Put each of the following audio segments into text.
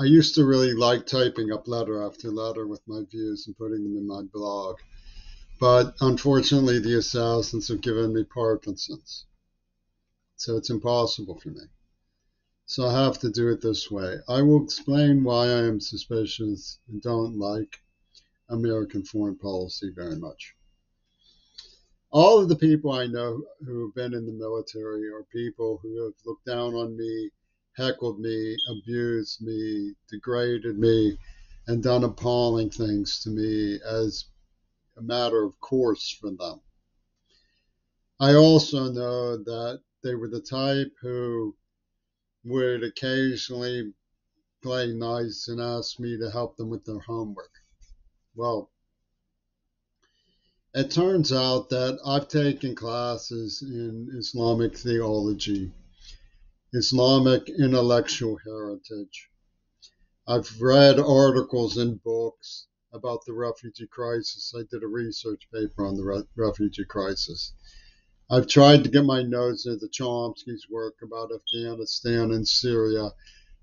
I used to really like typing up letter after letter with my views and putting them in my blog. But unfortunately, the assassins have given me Parkinson's. So it's impossible for me. So I have to do it this way. I will explain why I am suspicious and don't like American foreign policy very much. All of the people I know who have been in the military are people who have looked down on me, heckled me, abused me, degraded me, and done appalling things to me as a matter of course for them. I also know that they were the type who would occasionally play nice and ask me to help them with their homework. Well, it turns out that I've taken classes in Islamic theology, Islamic intellectual heritage. I've read articles and books about the refugee crisis. I did a research paper on the refugee crisis. I've tried to get my nose into Chomsky's work about Afghanistan and Syria,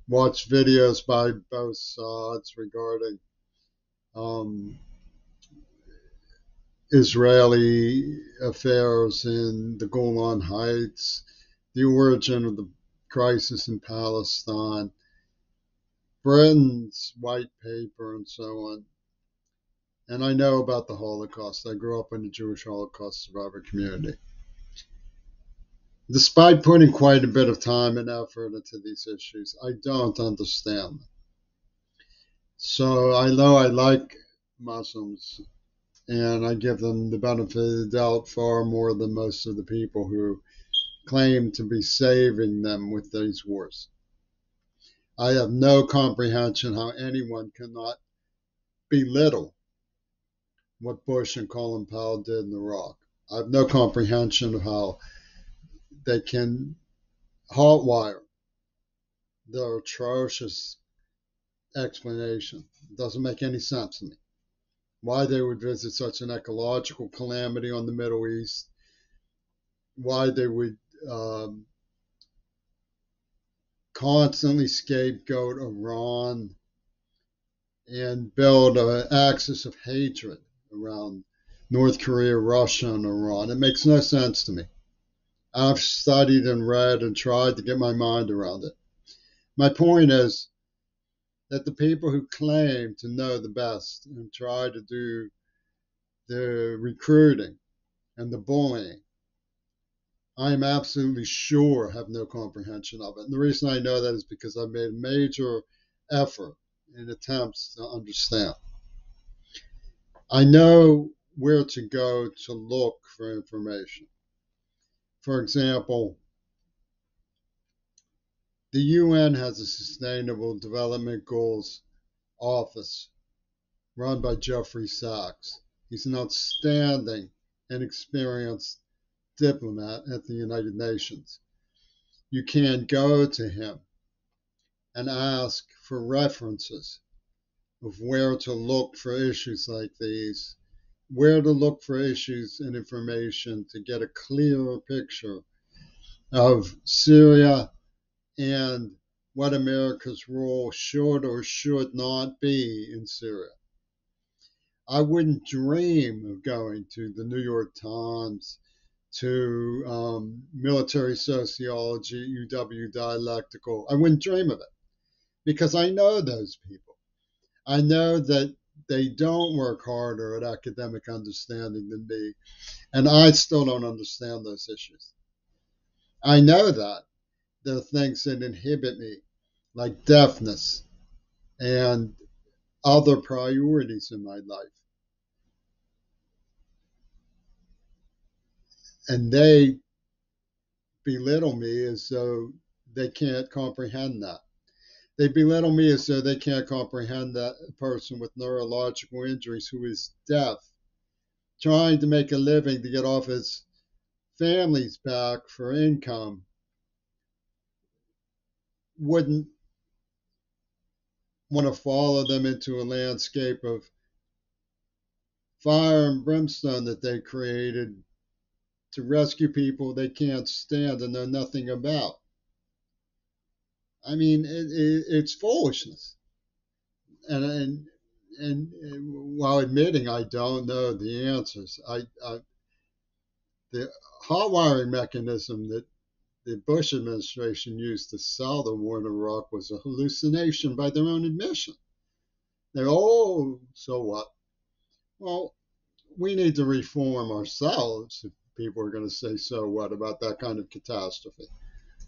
watched videos by both sides regarding um, Israeli affairs in the Golan Heights, the origin of the crisis in Palestine, Britain's white paper, and so on. And I know about the Holocaust. I grew up in the Jewish Holocaust survivor community. Despite putting quite a bit of time and effort into these issues, I don't understand them. So I know I like Muslims, and I give them the benefit of the doubt far more than most of the people who claim to be saving them with these wars. I have no comprehension how anyone cannot belittle what Bush and Colin Powell did in Iraq. I have no comprehension of how they can hotwire their atrocious explanation. It doesn't make any sense to me. Why they would visit such an ecological calamity on the Middle East, why they would constantly scapegoat Iran and build an axis of hatred around North Korea, Russia, and Iran. It makes no sense to me. I've studied and read and tried to get my mind around it. My point is that the people who claim to know the best and try to do the recruiting and the bullying, I am absolutely sure have no comprehension of it. And the reason I know that is because I've made a major effort in attempts to understand. I know where to go to look for information. For example, the UN has a Sustainable Development Goals office run by Jeffrey Sachs. He's an outstanding and experienced diplomat at the United Nations. You can go to him and ask for references of where to look for issues like these, where to look for issues and information to get a clearer picture of Syria and what America's role should or should not be in Syria. I wouldn't dream of going to the New York Times, to military sociology, UW dialectical. I wouldn't dream of it because I know those people. I know that they don't work harder at academic understanding than me, and I still don't understand those issues. I know that there are things that inhibit me, like deafness and other priorities in my life. And they belittle me as though they can't comprehend that. They belittle me as though they can't comprehend that a person with neurological injuries who is deaf, trying to make a living to get off his family's back for income, wouldn't want to follow them into a landscape of fire and brimstone that they created to rescue people they can't stand and know nothing about. I mean, it's foolishness. and while admitting I don't know the answers, the hot wiring mechanism that the Bush administration used to sell the war in Iraq was a hallucination by their own admission. Oh, so what? Well, we need to reform ourselves if people are going to say so what about that kind of catastrophe.